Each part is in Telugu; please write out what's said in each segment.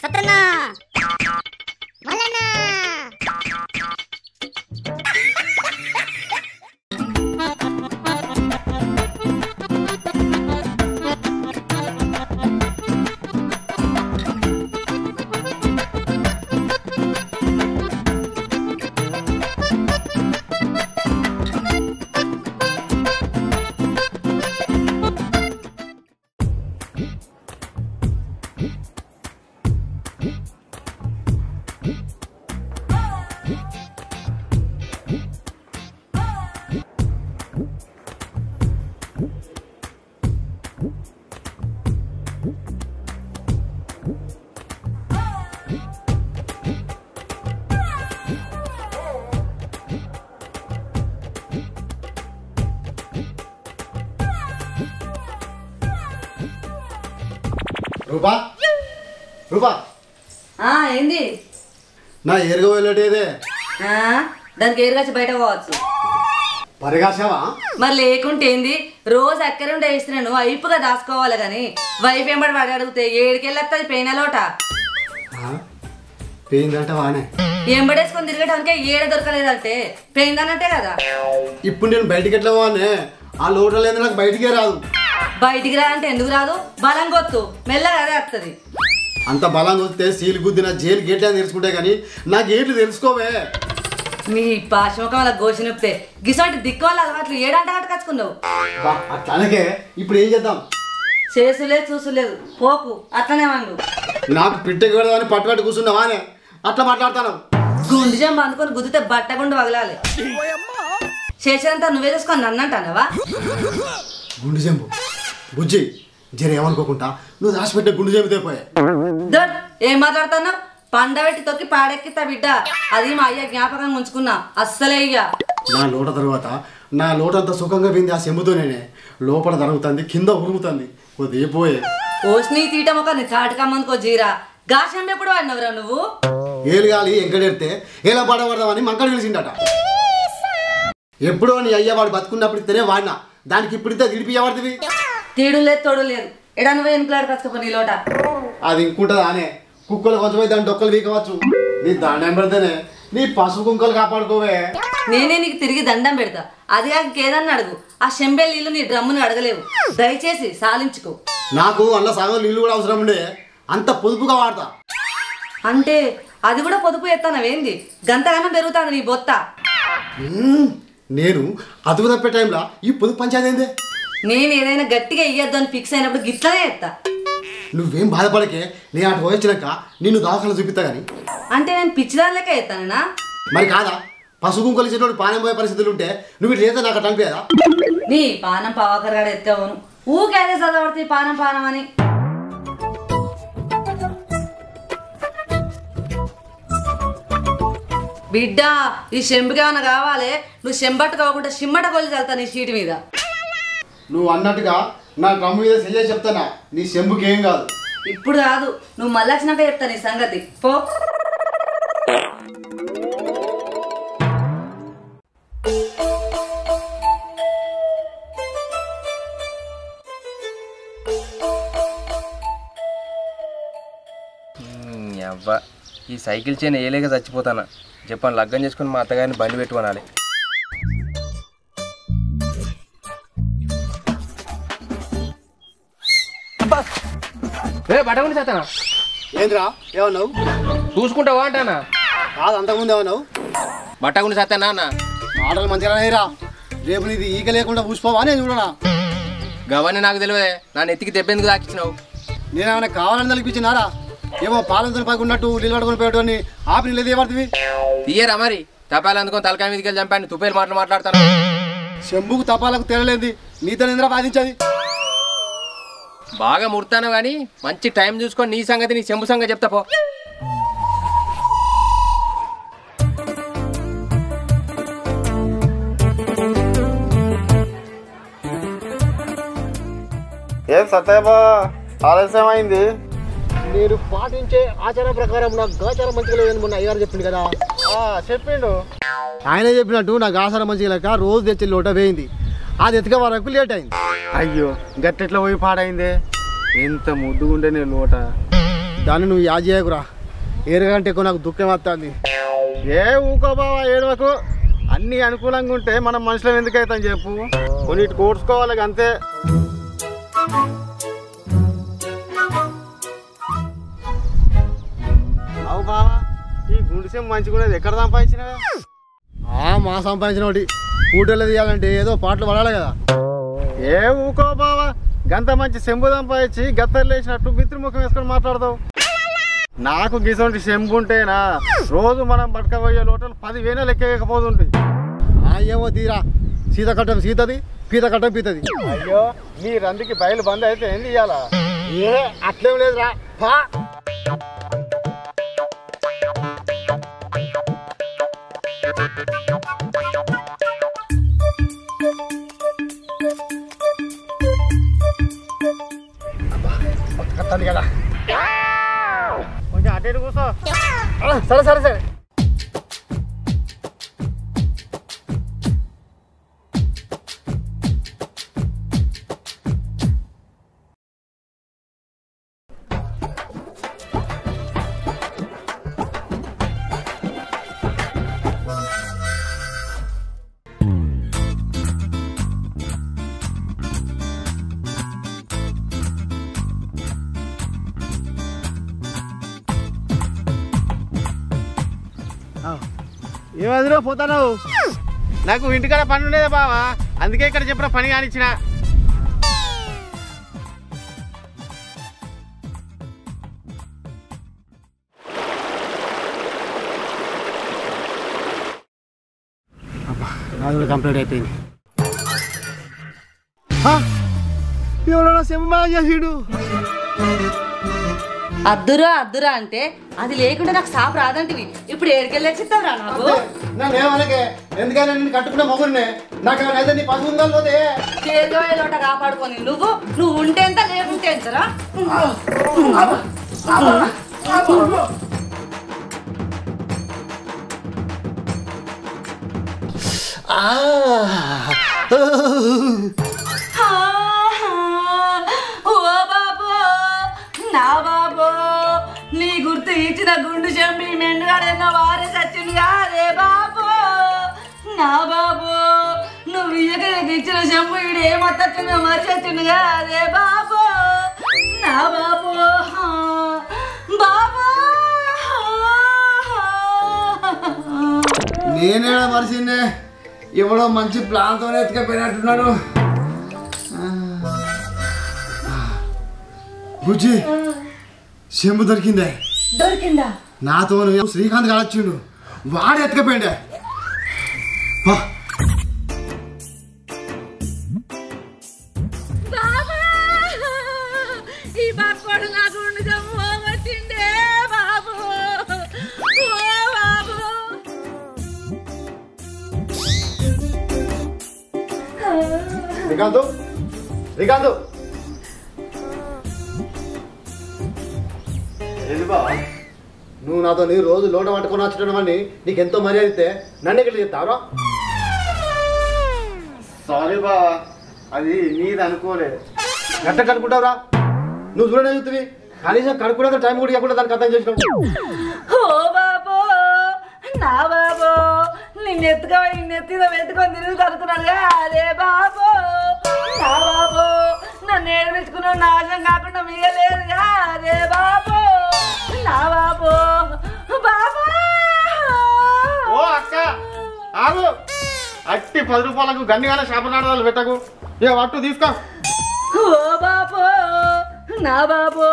అతనా మలనా రూపా రూపా ఏంది నా ఏరుగా వెళ్ళేదే దానికి ఏరుగాచి బయట పోవచ్చు పరిగాసావా మరి లేకుంటే ఏంది రోజు అక్కడే ఉండే వేస్తున్నాను అయిపుగా దాచుకోవాలి కానీ వైఫ్ ఎంబడి వాడి అడిగితే ఏడికెళ్ళొస్తుంది పెయిన లోట పోయిందంట వానే ఎంబడేసుకొని తిరగటానికే ఏడ దొరకలేదంటే పెయిందన్నట్టే కదా ఇప్పుడు నేను బయటికి ఎట్లా పోవానే ఆ లోటు లేదు నాకు బయటికే రాదు బయటికి రా అంటే ఎందుకు రాదు బలం కొత్తు మెల్లగా అదే వస్తుంది అంత బలంగా వస్తే సీలు గుద్దిన జైలు గేట్లు అని తెలుసుకుంటే కానీ నా గేట్లు తెలుసుకోవే మీ పాశముఖం వల్ల గోసి నొప్పితే గిసోటి దిక్కు వాళ్ళ అలవాట్లు ఏడంట కట్టుకొచ్చుకున్నావు అట్లాగే ఇప్పుడు ఏం చేద్దాం చేసులేదు చూసులేదు పోకు అట్లనే వండు నాకు పిట్టకి పెడదామని పట్టుబట్టి కూర్చున్నావానే అట్లా మాట్లాడతాను గుండు జంబ అందుకొని గుద్దితే బట్టగుండు వగలాలి చేసేదంతా నువ్వే చేసుకొని నన్నంటానవా గుండు చెంపు బుజ్జి జర ఏమనుకోకుండా నువ్వు రాసిపెట్టే గుండు చెంపితే పోయే దొడ్ ఏం మాట్లాడుతున్నావు పండబెట్టి తొక్కి పాడెక్కితా బిడ్డ అది మా అయ్య జ్ఞాపకంగా ఉంచుకున్నా అస్సలే అయ్యా నా లోట తర్వాత నా లోటంతా సుఖంగా పోయింది ఆ చెంబుతోనే లోపల తరుగుతుంది కింద ఉరుముతుంది కొద్దిగా పోయే ఓష్ని తీయటం ఒక నీ చాటుకమ్మందుకో జీరా గాషం ఎప్పుడు వాడినవరా నువ్వు ఏలుగాలి ఎంకడెడితే ఎలా పడబడదామని మంకడు పిలిచిండట ఎప్పుడో నీ అయ్య వాడు బతుకున్నప్పుడు ఇస్తేనే వాడినా దానికి ఇప్పుడితే తిడిపియబడుతుంది తీడు లేదు తోడు లేదు ఎడా నువ్వే ఎన్నికలాడు కచ్చుకోపో నీ లోట అది ఇంకుంటుంది ఆనే కుక్కలు కొంచెం దాని డొక్కలు వీకవచ్చు నీ దండం పెడితేనే నీ పసుపు కుంకలు కాపాడుకోవే నేనే నీకు తిరిగి దండం పెడతా అది కాక ఇంకేదన్నా అడుగు ఆ శంబెల్ నీళ్ళు నీ డ్రమ్ముని అడగలేవు దయచేసి సాలించుకో నాకు అల్ల సగం నీళ్ళు కూడా అవసరం ఉండే అంత పొదుపుగా వాడతా అంటే అది కూడా పొదుపు ఎత్తానవేంది గంతగానం పెరుగుతుంది నీ బొత్త నేను అదుపు తప్పే టైంలో ఈ పొదుపు పంచాయతీ ఏందే నేను ఏదైనా గట్టిగా ఇయ్యొద్దు అని ఫిక్స్ అయినప్పుడు గిట్లనే ఎత్తా నువ్వేం బాధపడకే నేను అటు పోయొచ్చినాక నిన్ను దవాఖాన చూపిస్తా కానీ అంటే నేను పిచ్చిదాని లెక్క ఎత్తానా మరి కాదా పసుపు కుంకలు ఇచ్చేటోడు పానం పోయే పరిస్థితులు ఉంటే నువ్వు ఇట్లా చేస్తే నాకు అట్లా అనిపించదా నీ పానం పవాకరగాడ ఎత్తావును ఊకేదే చదవడుతుంది పానం పానం అని బిడ్డ ఈ చెంబుకి ఏమైనా కావాలి నువ్వు చెంబట్టు కాకుండా సిమ్మట కొలి చల్తా నీ షీట్ మీద నువ్వు అన్నట్టుగా నా డ్రమ్ము మీద చెయ్యే చెప్తానా నీ చెంబుకి ఏం కాదు ఇప్పుడు కాదు నువ్వు మళ్ళీ వచ్చినాక చెప్తా నీ సంగతి పో అవ్వ ఈ సైకిల్ చైన్ ఏలేక చచ్చిపోతానా చెప్పాను లగ్గం చేసుకుని మా అత్తగారిని బండి పెట్టుకోనాలి బట్టగుండి చేస్తానా ఏంద్రా ఏమన్నావు చూసుకుంటావా అంటానా కాదు అంతకుముందు ఏమన్నావు బట్టగుండి చేస్తానా అన్న ఆటలు మంచిగా రా రేపు నీది ఈక లేకుండా పూసిపోవా నేను చూడనా గవర్ని నాకు తెలియదే నన్ను ఎత్తికి దెబ్బెందుకు దాకిచ్చినావు నేనేమైనా కావాలని తలిపించినారా ఏమో పాలనతో పడుకున్నట్టు నీళ్ళు పడుకుని పోయేటోని ఆపి నీళ్ళు ఏమడుతుంది తీయరా మరి తపాలు అందుకొని తలకాయ మీదకి వెళ్ళి చంపాను తుపేలు మాట్లాడతాను శంభుకు తపాలకు తెరలేంది నీతో నిద్ర బాధించది బాగా ముడతాను కానీ మంచి టైం చూసుకొని నీ సంగతి నీ చెంబు సంగతి చెప్తా పో ఏం సత్యబా ఆలస్యమైంది నేను పాటించే ఆచారం ప్రకారం నాకు గాచారం మంచిగా లేదని మొన్న అయ్యారు చెప్పింది కదా చెప్పిండు ఆయనే చెప్పినట్టు నాకు ఆచారం మంచిగా లేక రోజు తెచ్చి లోట వేయింది అది ఎత్తుక వరకు లేట్ అయింది అయ్యో గట్టెట్లా పోయి పాడైందే ఎంత ముద్దుగుండే నీ లోట దాన్ని నువ్వు యాజ్ చేయకురా. ఏరుగంటే ఎక్కువ నాకు దుఃఖం వస్తుంది. ఏ ఊకో బావా ఏడవకు. అన్నీ అనుకూలంగా ఉంటే మనం మనుషులం ఎందుకైతాం చెప్పు. కొన్నిటి కోర్చుకోవాలి అంతే. అవు బావా ఈ గుండెసేం మంచిగా ఎక్కడ సంపాదించినవే? మా సంపాదించిన ఒకటి పూటలు తీయాలంటే ఏదో పాటలు పడాలి కదా. ఏ ఊకో బావా గంత మంచి చెంబు సంపాదించి గత్తర్లు వేసినట్టు మిత్రుముఖం వేసుకొని మాట్లాడతావు. నాకు గిసొంటి చెంబు ఉంటేనా రోజు మనం పట్టుకపోయే లోటలు 10,000 లెక్కకపోతుంటాయి. ఏమో తీరా సీత కట్టం సీతది, పీత కట్టం పీతది. అయ్యో నీ రందికి బయలు బంద్ అయితే ఏం తీయాలా? ఏ అట్లేం లేదురా. కట్టండి కదా కొంచెం అటు ఇటు కూర్చో. సరే సరే సరే. ఏమదిలో పోతావు? నాకు ఇంటికాడ పని ఉండేదా బావా, అందుకే ఇక్కడ చెప్పిన పని కానిచ్చిన. నాది కంప్లీట్ అయిపోయింది. ఎవరైనా సింహ చేసిడు. అద్దురా అద్దురా అంటే అది లేకుండా నాకు సాపు రాదంటివి. ఇప్పుడు ఏడికెళ్ళేచ్చిస్తావురా నాకు? నేనేమనకే ఎందుకైనా నేను కట్టుకున్న మొగుడినే. నాకు ఏమైనా నీ పసుపు ఉందా పోతే చేరుగోయేలోట కాపాడుకొని నువ్వు ఉంటే ఎంత లేకుంటే ఎంతరా? నా బాబో నీ గుర్తు ఇచ్చిన గుండు చెంపి మెండుగాడెన్నో వారే చచ్చింది కాదే బాబో. నా బాబో నువ్వు ఇచ్చిన చెంపు ఇడు ఏమొచ్చిందో మరి చచ్చింది కాదే బాబో. నా బాబో బాబో నేనేడా మనిషినే ఎవడో మంచి ప్లాన్తో ఎత్తుకపోయినట్టున్నాడు. బుజ్జి చెంబు దొరికిందా? నాతో శ్రీకాంత్ కాడొచ్చిండు, వాడు ఎత్తుకపోయిండే. ఈ బాబోడు నాకు పోగొట్టిండే బాబు. శ్రీకాంత్ శ్రీకాంత్ నువ్వు నాతో నీ రోజు లోట పట్టుకొని వచ్చున్నావని నీకు ఎంతో మర్యాద ఇస్తే నన్ను ఎక్కడ చెప్తావరా? సారీ బా, అది నీది అనుకోలేదు. గట్ట కడుకుంటావురా నువ్వు చూడనే చూస్తుంది. కనీసం కడుక్కునే టైం కూడా ఇవ్వకుండా దానికి అర్థం చేసినావు. ఓ బాబో నా బాబో నిన్నెత్తుగా వెతుకొని తిరుగుతూ అనుకున్నాడుగా అదే బాబో. నా బాబో నన్ను ఏడిపించుకున్నావు, నాశనం కాకుండా మిగలేదుగా అదే బాబో. నా బాబో బాబో. ఓ అక్క ఆగు, అట్టి 10 రూపాయలకు గన్నిగానే శాపనాడాలు పెట్టకు. ఏ అట్టు తీసుకో. ఓ బాబో నా బాబో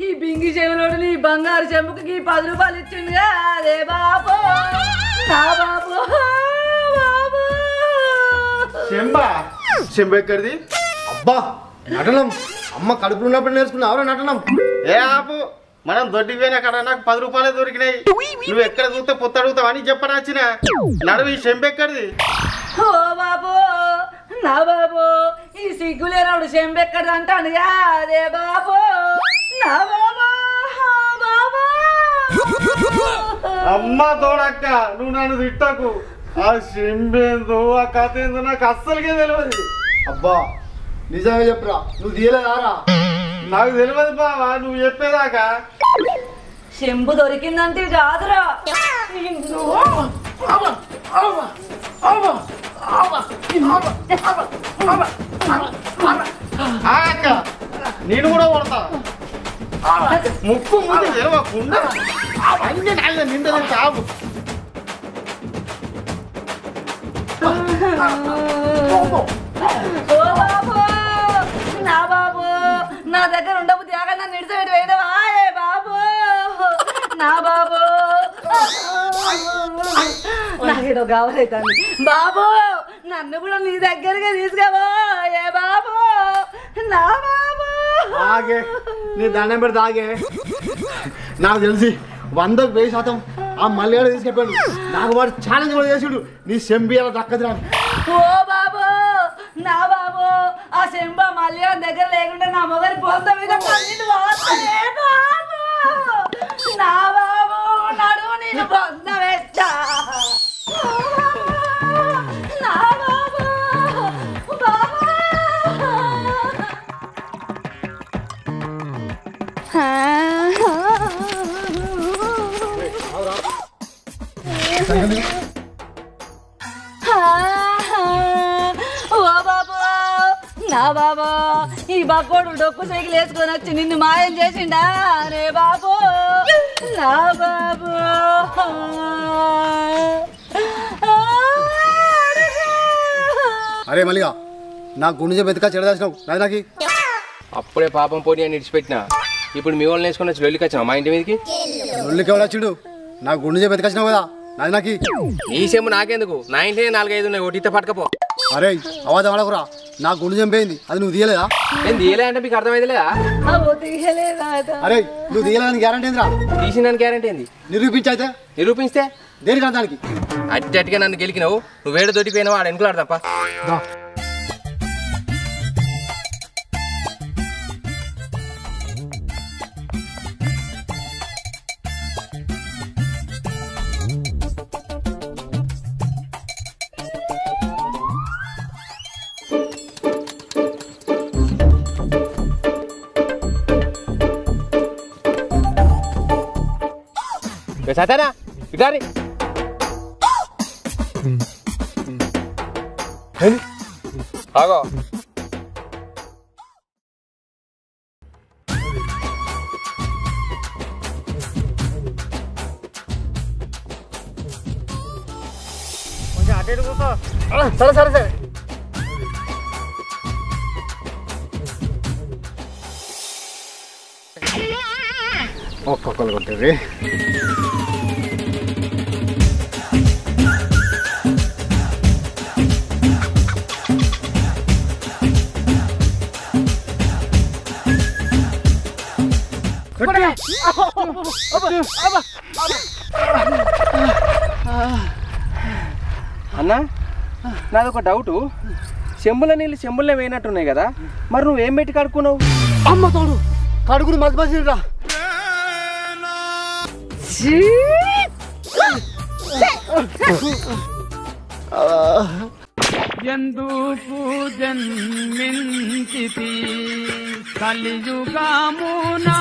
ఈ బింగి చెవులోడు నీ బంగారు చెంపుకి 10 రూపాయలు ఇచ్చిండుగా అదే బాబో. నా బాబో బాబో. చెంబ ఎక్కడిది? అబ్బా నటనం అమ్మ కడుపులో ఉన్నప్పుడు నేర్చుకున్నావురా నటనం. ఏ ఆపు, మనం దొడ్డికి పోయినా కదా నాకు 10 రూపాయలే దొరికినాయి. నువ్వు ఎక్కడ చూస్తే పొత్తు అడుగుతావు అని చెప్పనొచ్చిన. నడువు ఈ చెంబ ఎక్కడిది? ఓ బాబో నా బాబో ఈ సిగ్గులేనప్పుడు చెంబెక్కడు అంటానుగా అదే బాబో. నా బాబో బాబో. అమ్మ తోడక్క నువ్వు నన్ను తిట్టకు. ఆ చెంబేందో ఆ కథ ఏందో నాకు అస్సలుకే తెలియదు. అబ్బా నిజంగా చెప్పురా, నువ్వు తీయలేదారా? నాకు తెలియదు బావా, నువ్వు చెప్పేదాకా చెంబు దొరికిందంటే కాదురా. నేను కూడా కొడతా. ముక్కు ముందు తెరవకుండా అన్ని నాలుగు నిండా చావు. ఓ బాబు, నా బాబు, నా దగ్గర ఉండబుద్ధి ఆగా నన్ను నిడిచిపెట్టి వేయడవా? ఏ బాబు, నా బాబు, నాకేదో కావాలైతుంది. బాబు, నన్ను కూడా నీ దగ్గరగా తీసుకుపో. ఏ బాబు, నా బాబు. ఆగే, నీ దండం పెడితే ఆగే. నాకు తెలిసి 100% ఆ మల్లిగాడు తీసుకెళ్ళాడు. నాకు వాడు ఛాలెంజ్ కూడా చేసాడు. నీ చెంబి అలా దక్కదు రాని. ఓ బాబు, నా బాబు, ఆ చెంబ మళ్ళీ దగ్గర లేకుండా నా మొగరి పొంద మీద పన్నీళ్ళు వాస్తాయే బాబు. నా బాబు, నడు నేను పొంద వెచ్చా. నా బాబు, బాబు. ఓ బాబు, నా బాబు, ఈ బక్కోడు డొక్కు సైకిల్ వేసుకొని వచ్చి నిన్ను మాయం చేసిండా? రే బాబు, నా బాబు. అరే మల్లిగా, నా గుండె బతికా చెడదాల్సినావు నాది. నాకు అప్పుడే పాపం పోనీ అని ఇడిచిపెట్టినా. ఇప్పుడు మీ వాళ్ళని వేసుకొని వచ్చి వెళ్ళికి వచ్చినా మా ఇంటి మీదకి. ఒళ్ళుకి ఎవరు వచ్చిండు? నా గుండె బతికొచ్చినావు కదా నాది. నాకు నీ సెమ్ము నాకెందుకు? నా ఇంట్లో 4-5 ఉన్నాయి. ఒకటితో పట్టుకపో. అరే అవాద వాడకురా. నా గుండె చంపేయింది, అది నువ్వు తీయలేదా? నేను తీయలే అంటే మీకు అర్థమైతలేదా? అరే నువ్వు తీయలేదని గ్యారంటీ ఏందిరా? తీసిన గ్యారంటీ ఏంది? నిరూపించైతే. నిరూపిస్తే దేనికి దానికి? అట్టిగా నన్ను గెలికినావు. నువ్వు వేడ దొరికిపోయినావు. ఆడ ఎన్నుకులాడు తప్ప. సతనా ఇటారి ఆగో. కొంచెం అటు ఇటు కూర్చో. సరే సరే సరే. ఒక్కొక్కరు కొట్టేది. అన్నా, నాదొక డౌటు. చెంబుల నీళ్ళు చెంబులనే వేయనట్టున్నాయి కదా, మరి నువ్వేం పెట్టి కడుక్కున్నావు? అమ్మ తోడు కడుగురు మసి మసిరా. ఎందుకు జన్మించితి కలియుగమునా